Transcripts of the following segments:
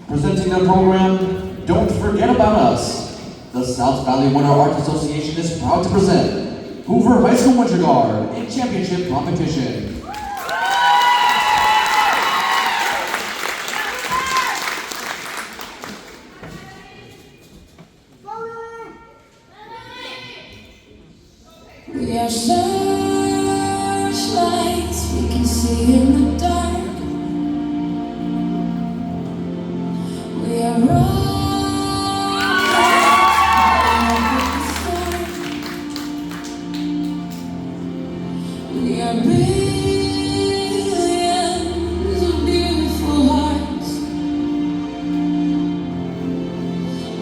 Presenting their program, Don't Forget About Us. The South Valley Winter Arts Association is proud to present Hoover High School Winterguard in championship competition. We are searchlights we can see in the dark. We are we are billions of beautiful hearts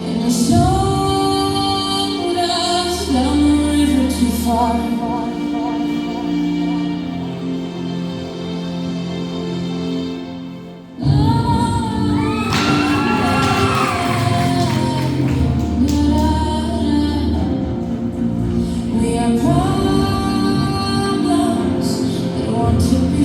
in a song with us down the river too far. We are problems that want to be